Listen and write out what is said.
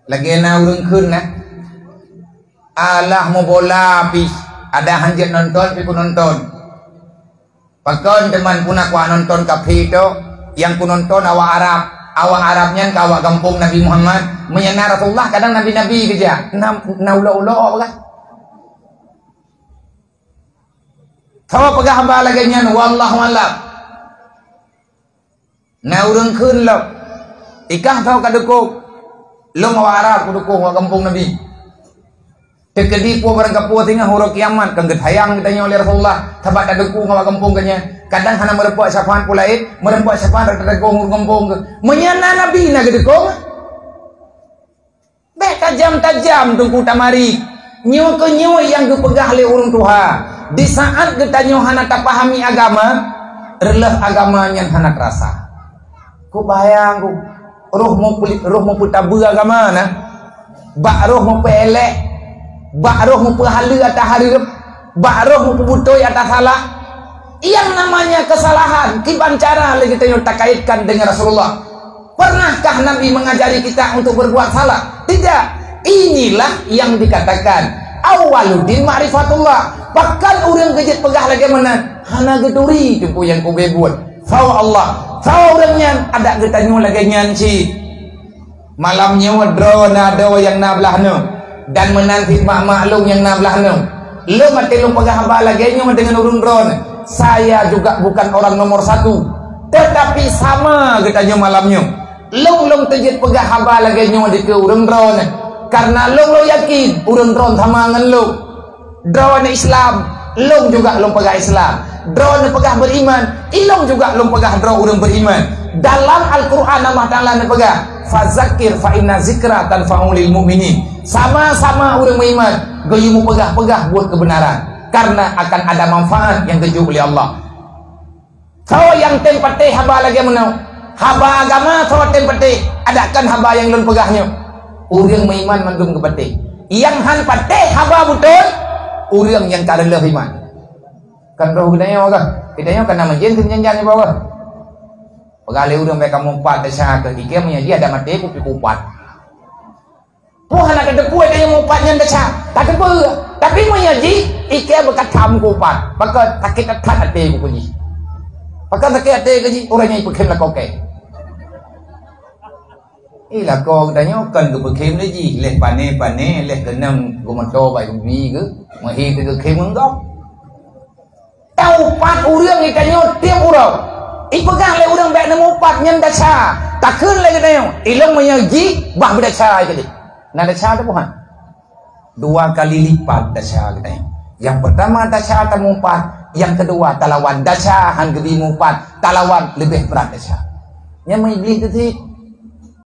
lagi na urang kun na alah mau bola pis ada hanjat nonton pi nonton pakon teman puna ku nonton kafe itu yang ku nonton awak Arabnya ke awak kampung Nabi Muhammad menyana Rasulullah kadang nabi-nabi kerja naula-ula kan tawa pegah hamba lagi nyan wallahu alam na urang kun lo ikah tau kadukuk lo mau Arab kudukung wa kampung Nabi tekedi po barang kapu tinggal huruf kiamat kang getayang ditanya oleh Rasulullah tabat kadukung wa kampung kanya kadang hana merempuak sapaan pulai merempuak sapaan kadukung kampung menyana Nabi na kadukung be tajam-tajam tungku tamari nyu ke nyu yang dipegah oleh urang tuha di saat ditanya hana tak pahami agama releh agamanya hana terasa ku bayang ku roh mau putabu agama na bak roh mau pelek bak roh mau pahala atas harap bak roh mau putoi atas salah yang namanya kesalahan kiban cara lagi kita tak kaitkan dengan Rasulullah. Pernahkah Nabi mengajari kita untuk berbuat salah? Tidak. Inilah yang dikatakan awaludin ma'rifatullah. Bahkan orang kejit pegah lagi mana hana geduri jumpu yang ku bebuat fawa Allah fawa orangnya ada getanya lagi nyanci malamnya wadro nado yang nablah no dan menanti maklum yang nablah no lo mati lo pegah hamba lagi nyo dengan urun dron saya juga bukan orang nomor 1 tetapi sama getanya malamnya long kejit pegah hamba lagi nyo di ke urun dron karena lo yakin urun dron sama ngan lo drone Islam, long juga long pegah Islam. Drone pegah beriman, ilong juga long pegah drone orang beriman. Dalam Al-Quran Allah Ta'ala pegah, fazakir fa inna zikra tanfa'ul lil mu'minin. Sama-sama orang beriman, gayumu pegah-pegah buat kebenaran. Karena akan ada manfaat yang keju oleh Allah. Kau yang tempatih haba lagi menau, haba agama kau tempatih, adakan haba yang long pegahnya. Orang beriman mandum kepatih. Yang han patih haba betul. Orang yang tak ada iman kan roh gedanya waga gedanya kan nama jen kenjanjan bawa pegale orang mereka mumpat desa ke ike menyaji ada mati ku pikupat Tuhan ada depu yang mumpatnya desa tak depu tapi menyaji ike bekat kamu kupat maka sakit atat ate ku kunyi maka sakit ate kunyi orangnya ipekem lah koke ila ko gedanya kan ku pekem lagi leh pane leh kenang gumato bai ubi ke mahi ke kemeng gop tau pat urang ikanyo tiap urang ipegang le urang baik nemu pat nyen dasa takun le katanya ilong menyaji bah berdasa ikali nah dasa tu puhan 2 kali lipat dasa katanya yang pertama dasa temu pat yang kedua talawan dasa han gebi mu pat talawan lebih berat dasa nya mai beli tu